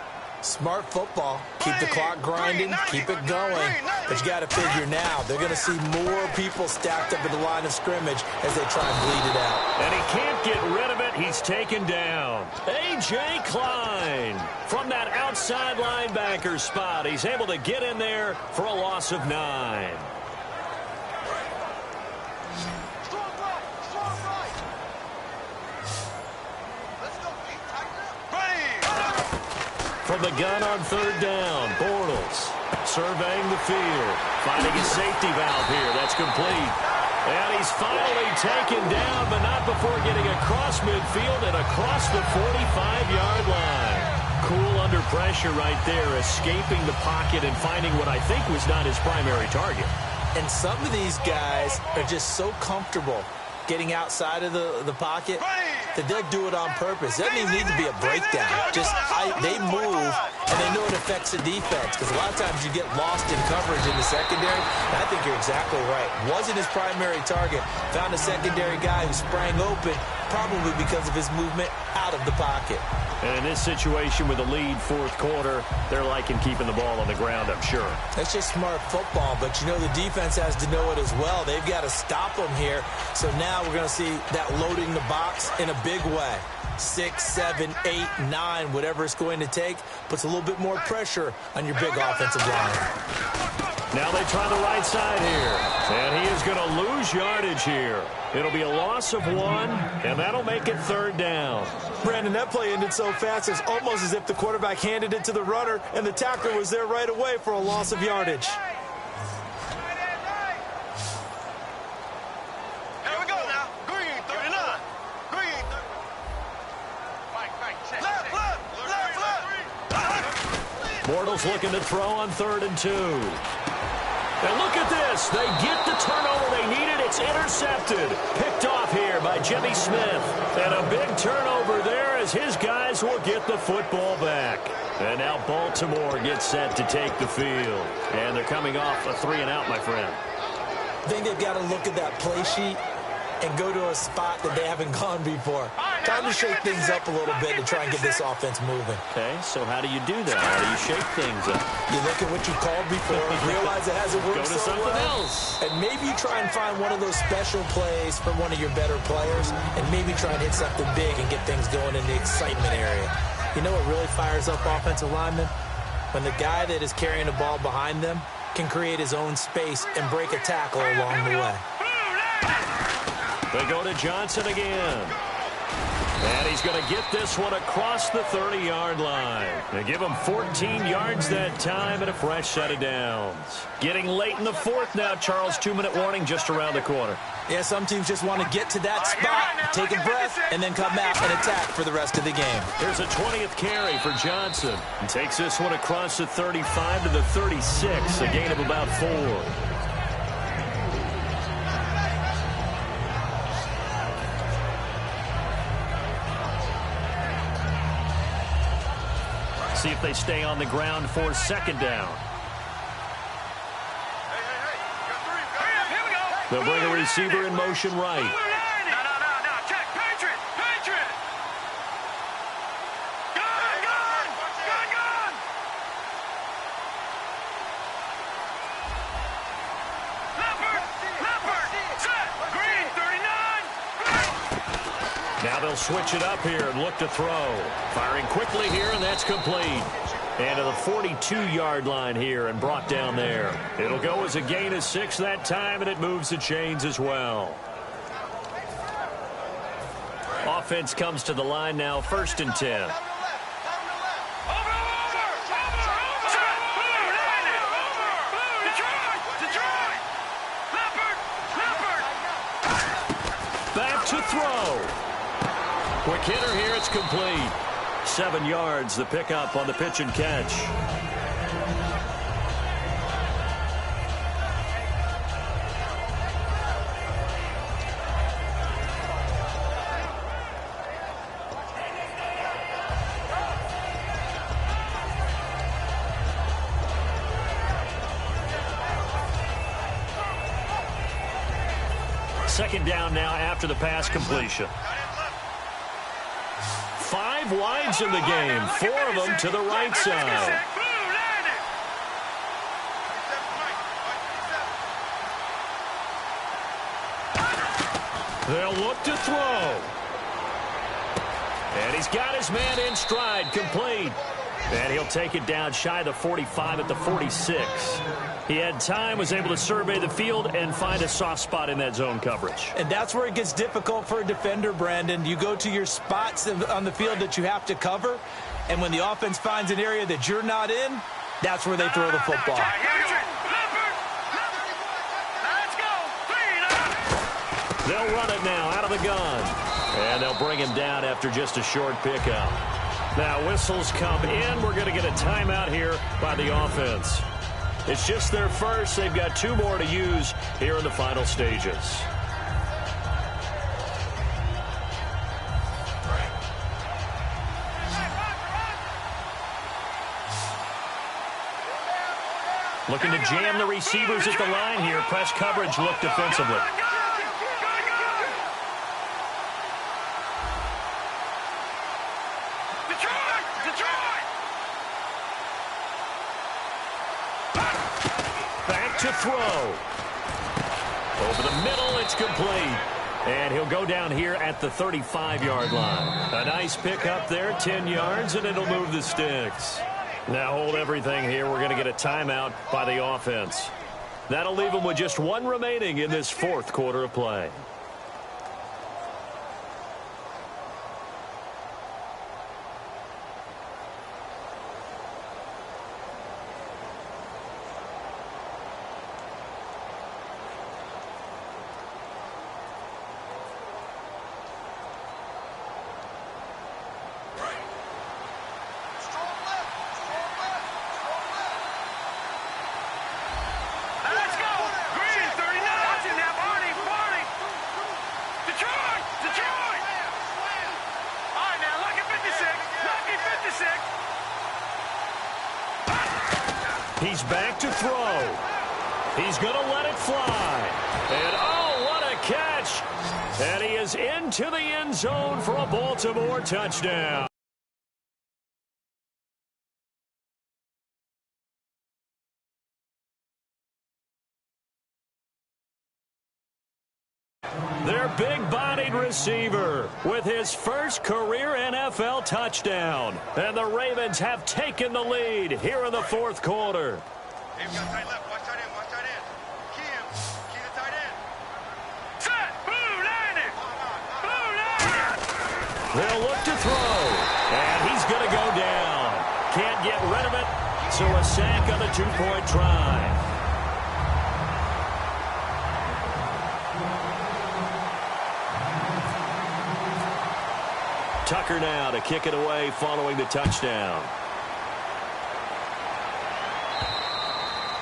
Smart football. Keep the clock grinding, keep it going. But you got to figure now, they're going to see more people stacked up at the line of scrimmage as they try and bleed it out. And he can't get rid of it. He's taken down. A.J. Klein from that outside linebacker spot. He's able to get in there for a loss of 9. From the gun on 3rd down, Bortles surveying the field, finding a safety valve here. That's complete. And he's finally taken down, but not before getting across midfield and across the 45-yard line. Cool under pressure right there, escaping the pocket and finding what I think was not his primary target. And some of these guys are just so comfortable getting outside of the pocket that they'll do it on purpose. It doesn't even need to be a breakdown. Just they move, and they know it affects the defense, because a lot of times you get lost in coverage in the secondary, and I think you're exactly right. Wasn't his primary target. Found a secondary guy who sprang open, probably because of his movement out of the pocket. And in this situation with a lead fourth quarter, they're liking keeping the ball on the ground, I'm sure. That's just smart football, but you know the defense has to know it as well. They've got to stop them here. So now we're going to see that loading the box in a big way. 6, 7, 8, 9, whatever it's going to take, puts a little bit more pressure on your big offensive line. Now they try the right side here, and he is going to lose yardage here. It'll be a loss of 1, and that'll make it 3rd down. Brandon, that play ended so fast, it's almost as if the quarterback handed it to the runner, and the tackler was there right away for a loss of yardage. Here we go now. Green, 39. Green, 39. Left. Bortles looking to throw on 3rd and 2. And look at this. They get the turnover they needed. It's intercepted. Picked off here by Jimmy Smith. And a big turnover there as his guys will get the football back. And now Baltimore gets set to take the field. And they're coming off a 3-and-out, my friend. I think they've got to look at that play sheet and go to a spot that they haven't gone before. Time to shake things up a little bit to try and get this offense moving. Okay, so how do you do that? How do you shake things up? You look at what you called before, realize it hasn't worked Go to so something well, else. and maybe you try and find one of those special plays from one of your better players, and maybe try and hit something big and get things going in the excitement area. You know what really fires up offensive linemen? When the guy that is carrying the ball behind them can create his own space and break a tackle along the way. They go to Johnson again. And he's going to get this one across the 30-yard line. They give him 14 yards that time and a fresh set of downs. Getting late in the 4th now, Charles. 2-minute warning just around the corner. Yeah, some teams just want to get to that spot, take a breath, and then come out and attack for the rest of the game. Here's a 20th carry for Johnson. He takes this one across the 35 to the 36, a gain of about 4. See if they stay on the ground for 2nd down. They'll bring a receiver in motion right. No. Check. Patriot. Gun. Leopard. Set. Green, 39. Now they'll switch it up here and look to throw. Firing quickly here, and that's complete. And to the 42-yard line here and brought down there. It'll go as a gain of 6 that time, and it moves the chains as well. Offense comes to the line now, 1st and 10. Back to throw. Quick hitter here, it's complete. 7 yards, the pickup on the pitch and catch. Second down now after the pass completion. 5 wides in the game, 4 of them to the right side. They'll look to throw. And he's got his man in stride, complete. And he'll take it down shy of the 45 at the 46. He had time, was able to survey the field and find a soft spot in that zone coverage. And that's where it gets difficult for a defender, Brandon. You go to your spots on the field that you have to cover, and when the offense finds an area that you're not in, that's where they throw the football. They'll run it now out of the gun. And they'll bring him down after just a short pickup. Now whistles come in. We're going to get a timeout here by the offense. It's just their first. They've got 2 more to use here in the final stages. Looking to jam the receivers at the line here. Press coverage look defensively. Back to throw. Over the middle, it's complete. And he'll go down here at the 35-yard line. A nice pickup there, 10 yards, and it'll move the sticks. Now hold everything here. We're going to get a timeout by the offense. That'll leave them with just one remaining in this fourth quarter of play. He's back to throw. He's going to let it fly. And, oh, what a catch. And he is into the end zone for a Baltimore touchdown. Their big-bodied receiver with his first career NFL touchdown. And the Ravens have taken the lead here in the fourth quarter. Hey, we got tight left. Watch tight end. Watch tight end. Key him. Key the tight end. Set. Blue landing. Blue landing. They'll look to throw. And he's going to go down. Can't get rid of it. So a sack on the two-point try. Tucker now to kick it away following the touchdown.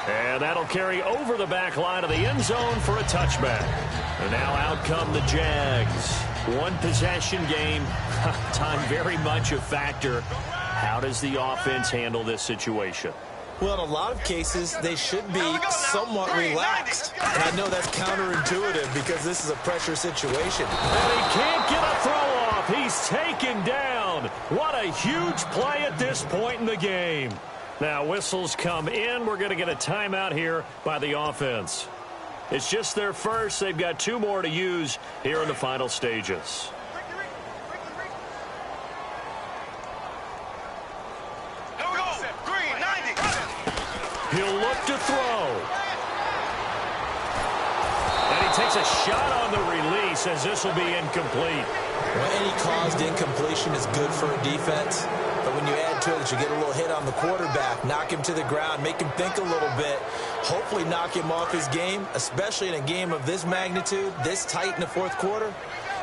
And that'll carry over the back line of the end zone for a touchback. And now out come the Jags. One possession game. Time very much a factor. How does the offense handle this situation? Well, in a lot of cases, they should be somewhat relaxed. And I know that's counterintuitive because this is a pressure situation. And he can't get a throw off. He's taken down. What a huge play at this point in the game. Now, whistles come in. We're going to get a timeout here by the offense. It's just their first. They've got two more to use here in the final stages. He'll look to throw. And he takes a shot on the release as this will be incomplete. Well, any caused incompletion is good for a defense. But when you add to it that you get a little hit on the quarterback, knock him to the ground, make him think a little bit, hopefully knock him off his game, especially in a game of this magnitude, this tight in the fourth quarter,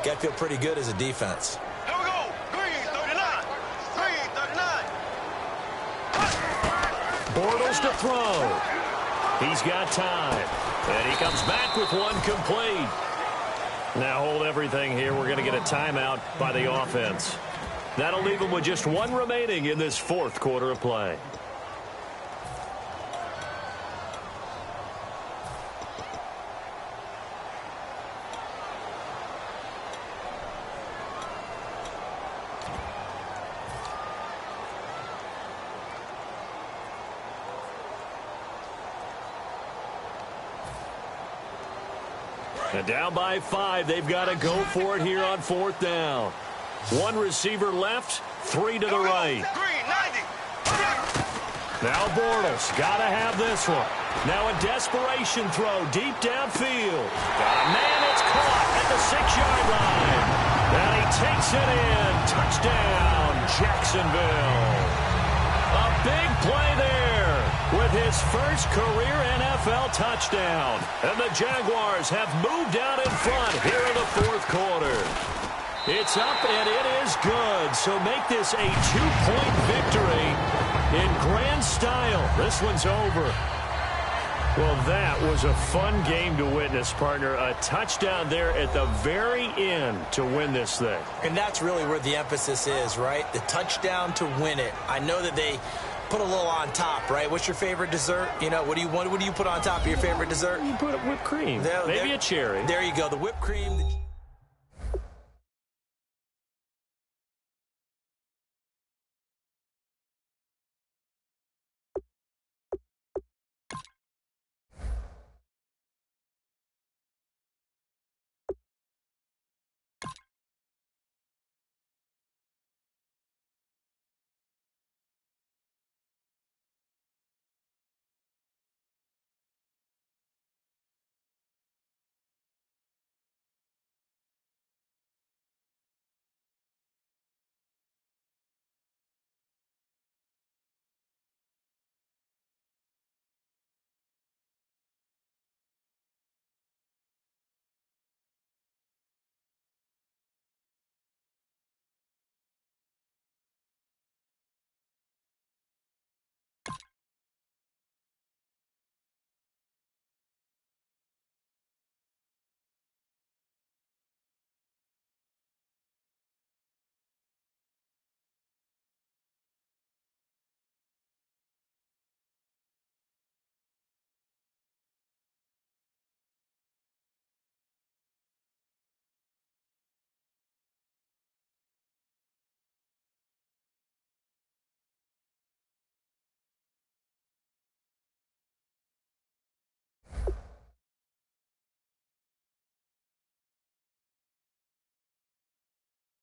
got to feel pretty good as a defense. Here we go. Green 39. Green 39. Bortles to throw. He's got time. And he comes back with one complete. Now hold everything here. We're going to get a timeout by the offense. That'll leave them with just one remaining in this fourth quarter of play. And down by 5, they've got to go for it here on fourth down. One receiver left, 3 to the right. Now Bortles, got to have this one. Now a desperation throw deep downfield. Got a man, it's caught at the 6-yard line. And he takes it in. Touchdown, Jacksonville. A big play there with his first career NFL touchdown. And the Jaguars have moved out in front here in the fourth quarter. It's up, and it is good. So make this a 2-point victory in grand style. This one's over. Well, that was a fun game to witness, partner. A touchdown there at the very end to win this thing. And that's really where the emphasis is, right? The touchdown to win it. I know that they put a little on top, right? What's your favorite dessert? You know, what do you put on top of your favorite dessert? You put whipped cream. Maybe a cherry. There you go. The whipped cream.